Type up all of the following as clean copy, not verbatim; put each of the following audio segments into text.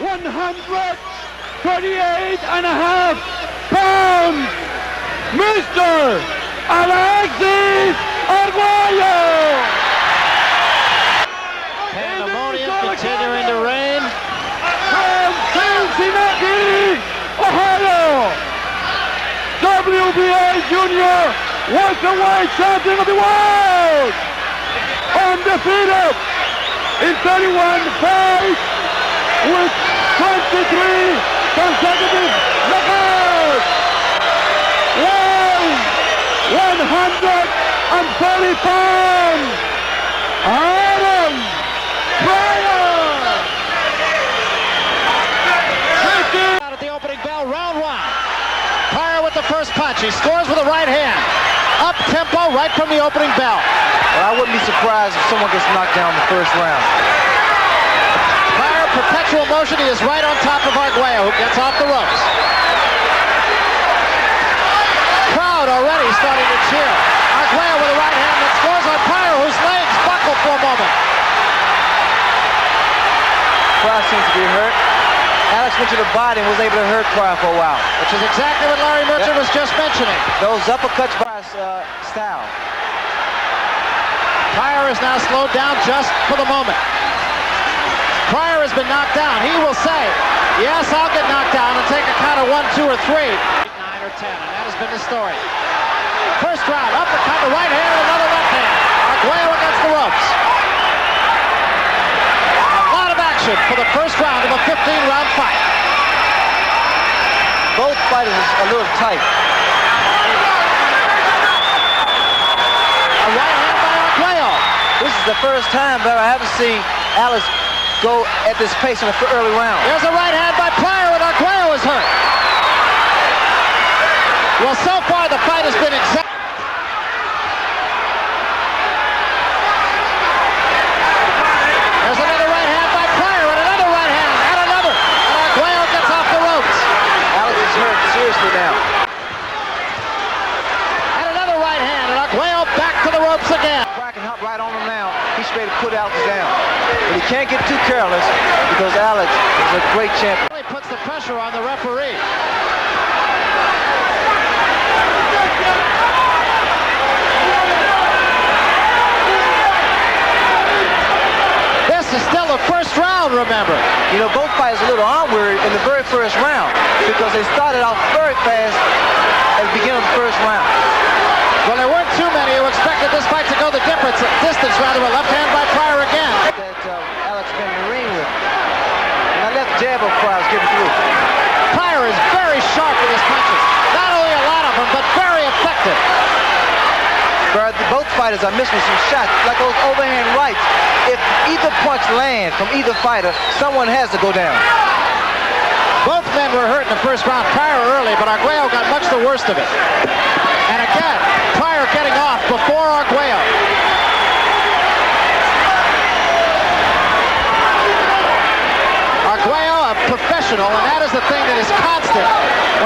138.5 pounds, Mr. Alexis Arguello. Pandemonium continuing to reign. From Cincinnati, Ohio, WBA Junior welterweight champion of the world, undefeated in 31 fights with 23 consecutive knockouts. 130 pounds, Adam Pryor. Out at the opening bell, round one. Pryor with the first punch. He scores with a right hand. Up tempo right from the opening bell. Well, I wouldn't be surprised if someone gets knocked down in the first round. Pryor, perpetual motion. He is right on top of Arguello, who gets off the ropes. Crowd already starting to cheer. Arguello with a right hand that scores on Pryor, whose legs buckle for a moment. Pryor seems to be hurt. Alex went to the body and was able to hurt Pryor for a while. Which is exactly what Larry Merchant was just mentioning. Those uppercuts by style. Pryor is now slowed down just for the moment. Pryor has been knocked down. He will say, yes, I'll get knocked down and take a count of 1, 2, or 3. 9 or 10, and that has been the story. First round, uppercut, the right hand, another left hand. Arguello against the ropes. A lot of action for the first round of a 15-round fight. Both fighters are a little tight. A right hand by Arguello. This is the first time that I haven't seen Alex go at this pace in the early round. There's a right hand by Pryor, and Arguello is hurt. Well, so far the fight has been exact. There's another right hand by Pryor, and another right hand, and another. And Arguello gets off the ropes. Alex is hurt seriously now. And another right hand, and Arguello back to the ropes again. Pryor can hop right on him now. He's ready to put Alex down. But he can't get too careless because Alex is a great champion. He puts the pressure on the referee. This is still the first round, remember. You know, both fighters a little arm weary in the very first round because they started off very fast at the beginning of the first round. Well, there weren't too many who expected this fight to go the distance, rather. A left hand by Pryor again. That Alex been in the ring with. And that left jab of Pryor's getting through. Pryor is very sharp with his punches. Not only a lot of them, but very effective. Both fighters are missing some shots, like those overhand rights. If either punch lands from either fighter, someone has to go down. Both men were hurt in the first round. Pryor early, but Arguello got much the worst of it. And again, Pryor getting off before Arguello. Arguello, a professional, and that is the thing that is constant.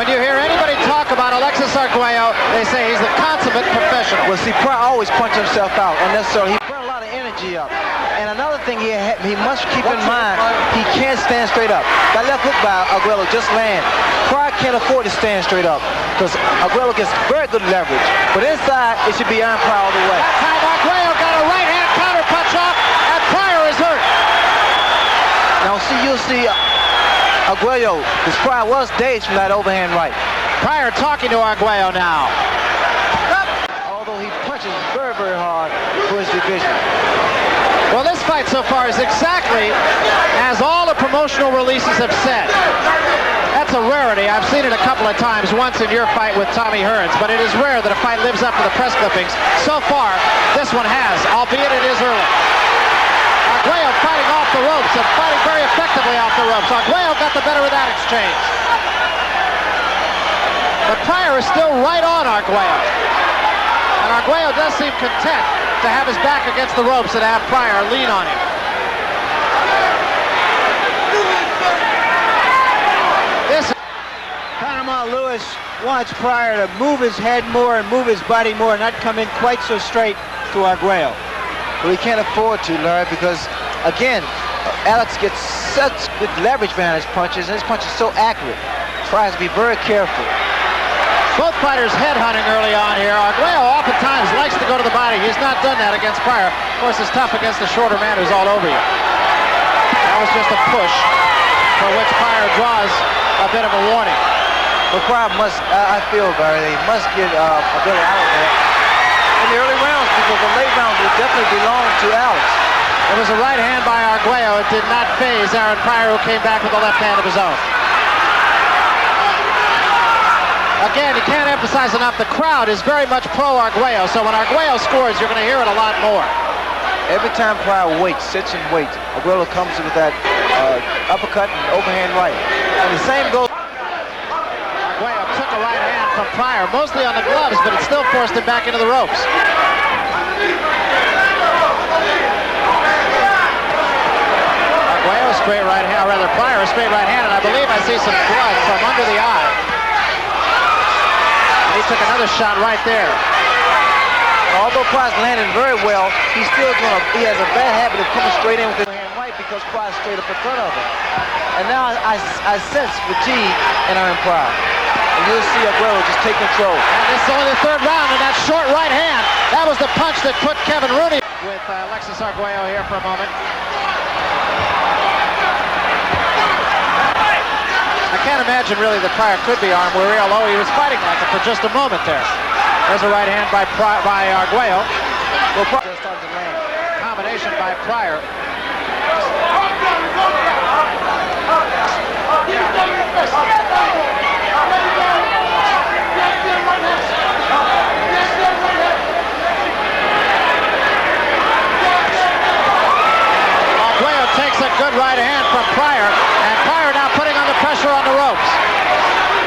When you hear anybody talk about Alexis Arguello, they say he's the consummate professional. Well, see, Pryor always punches himself out unnecessarily. He burned a lot of energy up. And another thing he must keep in mind, he can't stand straight up. That left hook by Arguello just landed. Pryor can't afford to stand straight up because Arguello gets very good leverage. But inside, it should be iron Pryor all the way. That time Arguello got a right hand counter punch off, and Pryor is hurt. Now, see, you'll see Arguello, because Pryor was dazed from that overhand right. Pryor talking to Arguello now. Although he punches very, very hard for his division. Well, this fight so far is exactly as all the promotional releases have said. That's a rarity. I've seen it a couple of times, once in your fight with Tommy Hearns, but it is rare that a fight lives up to the press clippings. So far, this one has, albeit it is early. Arguello fighting off the ropes and fighting very effectively off the ropes. Arguello got the better of that exchange. But Pryor is still right on Arguello. And Arguello does seem content to have his back against the ropes and have Pryor lean on him. This Panama Lewis wants Pryor to move his head more and move his body more, not come in quite so straight to Arguello. Well, he can't afford to, Larry, because, again, Alex gets such good leverage behind his punches, and his punch is so accurate. Tries to be very careful. Both fighters headhunting early on here. Arguello oftentimes likes to go to the body. He's not done that against Pryor. Of course, it's tough against the shorter man who's all over you. That was just a push for which Pryor draws a bit of a warning. But Pryor must, I feel, Barry, they must get Arguello out of there in the early rounds, because the late rounds will definitely belong to Alex. It was a right hand by Arguello. It did not faze Aaron Pryor, who came back with a left hand of his own. Again, you can't emphasize enough, the crowd is very much pro-Arguello, so when Arguello scores, you're going to hear it a lot more. Every time Pryor waits, sits and waits, Arguello comes with that uppercut and overhand right. And the same goes. Arguello took a right hand from Pryor, mostly on the gloves, but it still forced him back into the ropes. Arguello, straight right hand, or rather Pryor, a straight right hand, and I believe I see some blood from under the eye. He took another shot right there. Although Pryor's landing very well, he has a bad habit of coming straight in with his hand right, because Pryor's straight up in front of him. And now I sense fatigue in Aaron Pryor. And you'll see Arguello just take control. And this is only the third round, and that short right hand, that was the punch that put Kevin Rooney. With Alexis Arguello here for a moment. I can't imagine really that Pryor could be armed where although he was fighting like it for just a moment there. There's a right hand by Arguello. Well, Pryor started to land. Combination by Pryor. Arguello takes a good right hand from Pryor, and Pryor now putting on the pressure on the ropes.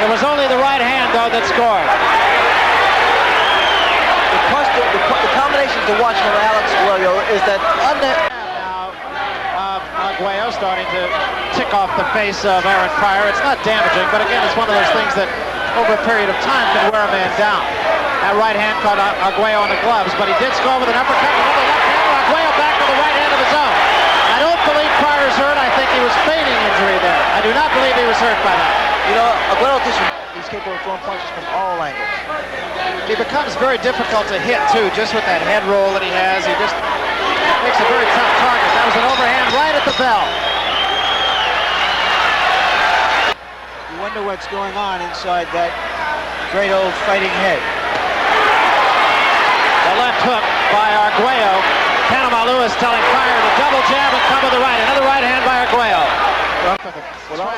It was only the right hand, though, that scored. The combinations to watch from Alex Arguello is that under. Now, Arguello starting to tick off the face of Aaron Pryor. It's not damaging, but again, it's one of those things that over a period of time can wear a man down. That right hand caught Arguello on the gloves, but he did score with an uppercut and with the left hand. Arguello back with the right hand of his own. I don't believe Pryor's hurt. I think he was feigning injury there. I do not believe he was hurt by that. You know, Arguello he's capable of throwing punches from all angles. He becomes very difficult to hit, too, just with that head roll that he has. He just makes a very tough target. That was an overhand right at the bell. You wonder what's going on inside that great old fighting head. The left hook by Arguello. Panama Lewis telling Pryor to double jab and come with the right. Another right hand by Arguello. Well,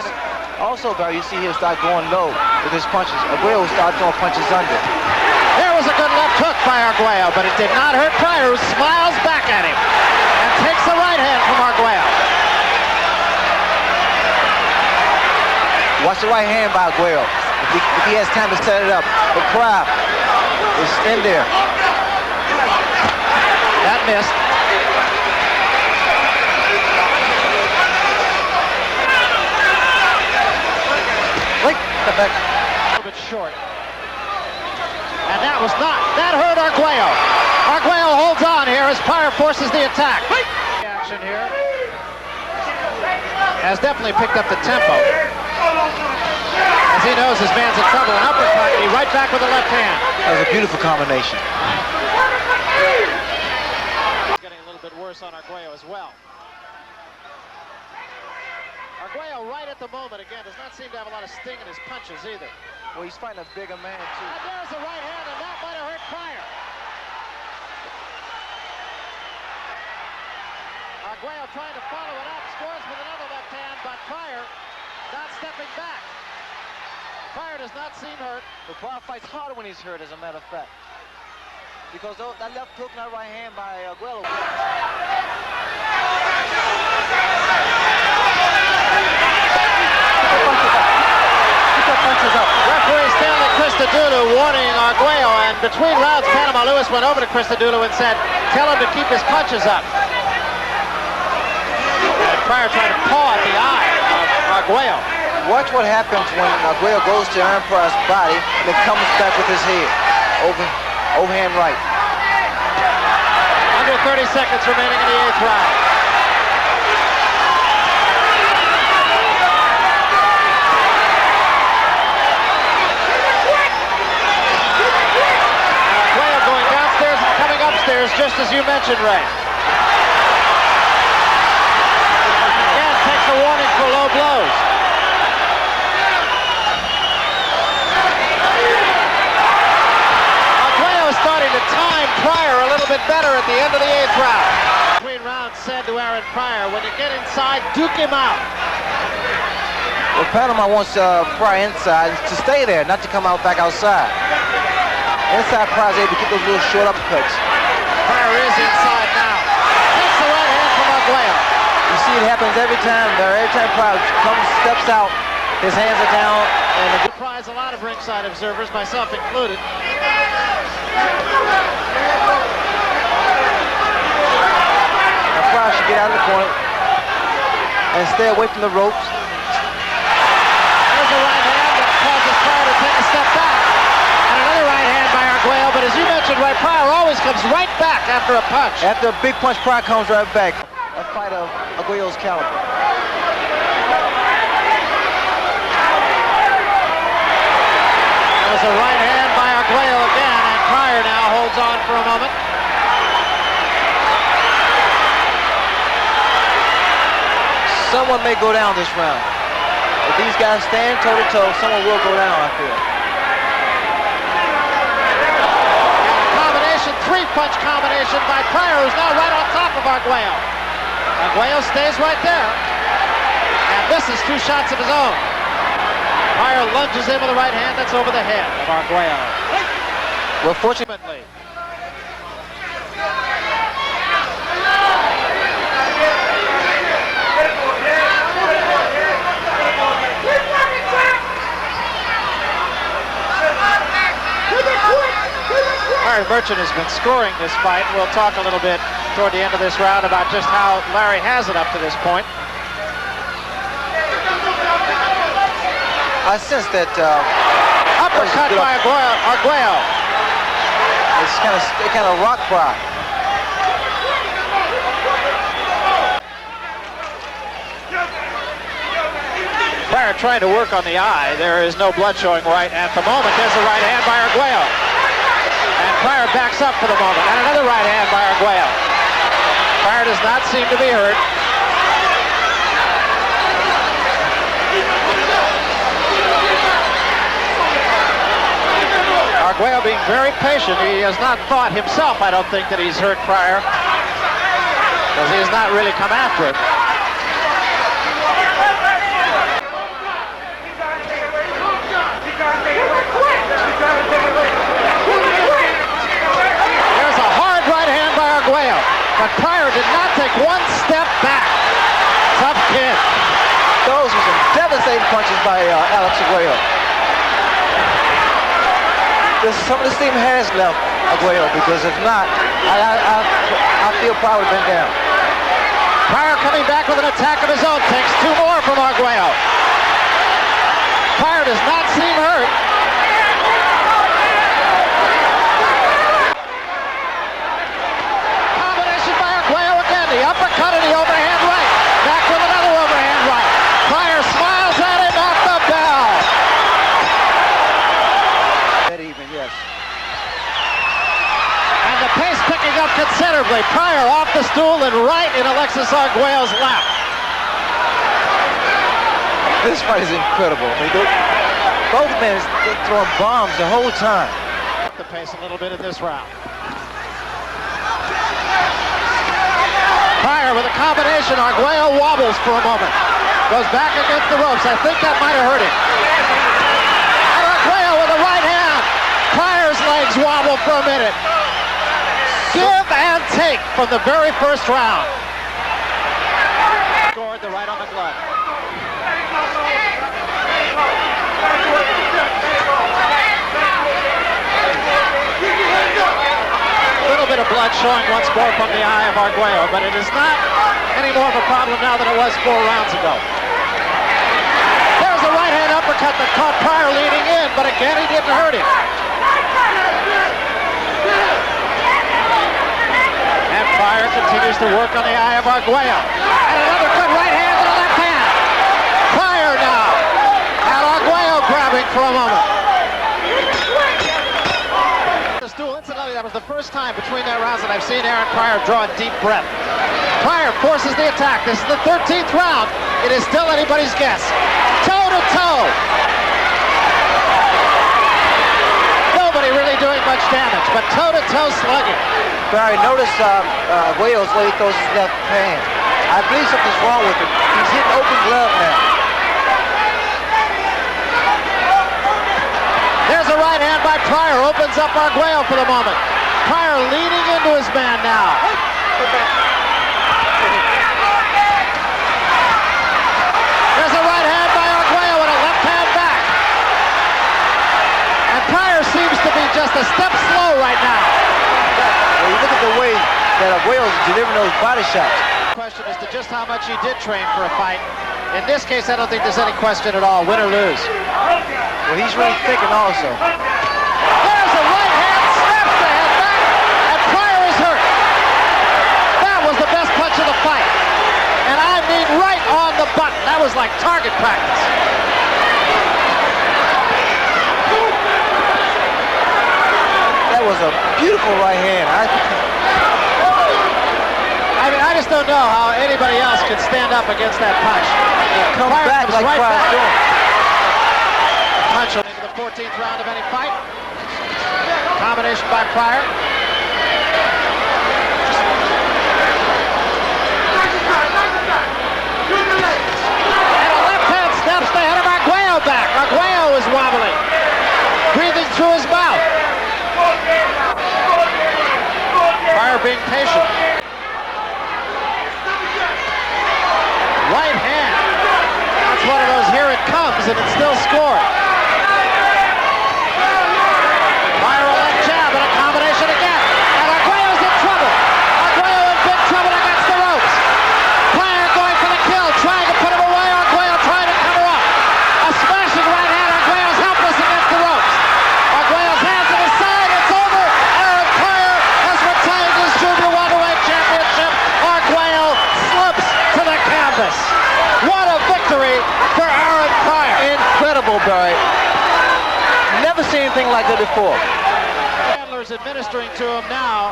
also, Barry, you see he'll start going low with his punches. Arguello will start throwing punches under. There was a good left hook by Arguello, but it did not hurt Pryor, who smiles back at him and takes the right hand from Arguello. Watch the right hand by Arguello. If he has time to set it up. But Pryor is in there. That missed. Back. A little bit short. And that was not. That hurt Arguello. Arguello holds on here as Pryor forces the attack. Action here has definitely picked up the tempo. As he knows his man's in trouble. An uppercut, and he right back with the left hand. That was a beautiful combination. Getting a little bit worse on Arguello as well. Arguello right at the moment, again, does not seem to have a lot of sting in his punches either. Well, he's fighting a bigger man, too. And there's the right hand, and that might have hurt Pryor. Arguello trying to follow it up, scores with another left hand, but Pryor not stepping back. Pryor does not seem hurt. But Pryor fights harder when he's hurt, as a matter of fact. Because that left hook and that right hand by Arguello. Referee Stanley Christodoulou warning Arguello, and between rounds, Panama Lewis went over to Christodoulou and said, tell him to keep his punches up. And Pryor trying to paw at the eye of Arguello. Watch what happens when Arguello goes to Aaron Pryor's body and then comes back with his head. Overhand right. Under 30 seconds remaining in the 8th round. is just as you mentioned, Ray. Again, takes a warning for low blows. Arguello is starting to time Pryor a little bit better at the end of the 8th round. Between rounds said to Aaron Pryor, when you get inside, duke him out. Well, Panama wants Pryor inside to stay there, not to come out back outside. Inside, Pryor's able to get those little short uppercuts. Pryor is inside now. Takes the right hand from Arguello. You see it happens every time. Every time Pryor steps out, his hands are down. And Surprise a lot of ringside observers, myself included. Now Pryor should get out of the corner and stay away from the ropes. There's a right hand that causes Pryor to take a step back. And another right hand by Arguello, but as you mentioned, Ray, Pryor always comes right back after a punch. After a big punch, Pryor comes right back. A fight of Arguello's caliber. That was a right hand by Arguello again, and Pryor now holds on for a moment. Someone may go down this round. If these guys stand toe-to-toe, someone will go down, I feel. Combination, 3-punch combination by Pryor, who's now right on top of Arguello. Arguello stays right there, and misses 2 shots of his own. Pryor lunges in with a right hand that's over the head of Arguello. Well, fortunately. Larry Merchant has been scoring this fight. We'll talk a little bit toward the end of this round about just how Larry has it up to this point. I sense that uppercut by Arguello. It kind of rocked Pryor. Pryor trying to work on the eye. There is no blood showing right at the moment. There's a right hand by Arguello. And Pryor backs up for the moment. And another right hand by Arguello. Pryor does not seem to be hurt. Arguello being very patient. He has not thought himself, I don't think, that he's hurt Pryor, because he has not really come after it. There's a hard right hand by Arguello, but Pryor did not take one step back. Tough kid. Those were some devastating punches by Alexis Arguello. Some of the steam has left Arguello, because if not, I feel Pryor would have been down. Pryor coming back with an attack of his own, takes 2 more from Arguello. Pryor does not seem hurt. Combination by Arguello again, the uppercut and the overhand right. Back with another overhand right. Pryor smiles at him off the bell. Yes. And the pace picking up considerably. Pryor off the stool and right in Alexis Arguello's lap. This fight is incredible. Both men are throwing bombs the whole time. The pace a little bit in this round. Pryor with a combination. Arguello wobbles for a moment. Goes back against the ropes. I think that might have hurt him. And Arguello with a right hand. Pryor's legs wobble for a minute. Give and take from the very first round. Scored the right on the glove. A little bit of blood showing once more from the eye of Arguello, but it is not any more of a problem now than it was 4 rounds ago. There's a right hand uppercut that caught Pryor leaning in, but again he didn't hurt him. And Pryor continues to work on the eye of Arguello. And another good right hand and a left hand. Pryor now. And Arguello grabbing for a moment. The stool, incidentally, that was was the first time between their rounds that I've seen Aaron Pryor draw a deep breath. Pryor forces the attack. This is the 13th round. It is still anybody's guess. Toe to toe. Nobody really doing much damage, but toe to toe slugging. Barry, notice Wales where he throws his left hand. I believe something's wrong with him. He's hitting open glove now. There's a right hand by Pryor. Opens up Arguello for the moment. Pryor leaning into his man now. There's a right hand by Arguello and a left hand back. And Pryor seems to be just a step slow right now. Well, you look at the way that Arguello's delivering those body shots. The question is to just how much he did train for a fight. In this case, I don't think there's any question at all, win or lose. Well, he's really thinking also. There's a right hand, snaps the head back, and Pryor is hurt. That was the best punch of the fight. And I mean right on the button. That was like target practice. That was a beautiful right hand. I just don't know how anybody else could stand up against that punch. Come back like Pryor's doing. Punch into the 14th round of any fight. Combination by Pryor. And a left hand snaps the head of Arguello back. Arguello is wobbling, breathing through his mouth. Pryor being patient. Right hand. That's one of those here it comes and it's still scored. Pryor a left jab and a combination again. And Arguello's in trouble. Arguello in big trouble against the ropes. Pryor going for the kill, trying to put him away. Arguello trying to cover up. A smashing right hand. Arguello's helpless against the ropes. Arguello's hands to the side. It's over. Aaron Pryor has retained his junior welterweight championship. Arguello slips to the canvas. What a victory for Aaron Pryor. Incredible, Barry. Never seen anything like that before. Chandler's administering to him now.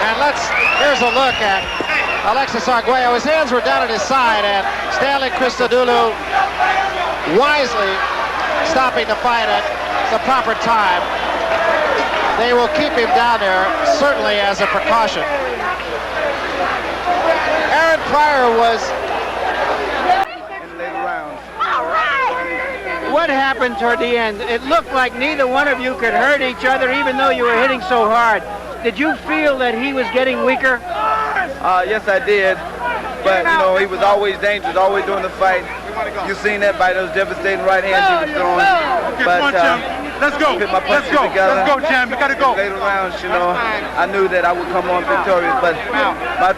And here's a look at Alexis Arguello. His hands were down at his side, and Stanley Christodoulou wisely stopping the fight at the proper time. They will keep him down there, certainly as a precaution. Aaron Pryor was... What happened toward the end? It looked like neither one of you could hurt each other, even though you were hitting so hard. Did you feel that he was getting weaker? Yes, I did. But, you know, he was always dangerous, always doing the fight. You seen that by those devastating right hands he was throwing. Okay, come on, champ. Let's go. Let's go. Let's go, champ. We got to go. Later rounds, you know, I knew that I would come on victorious, but my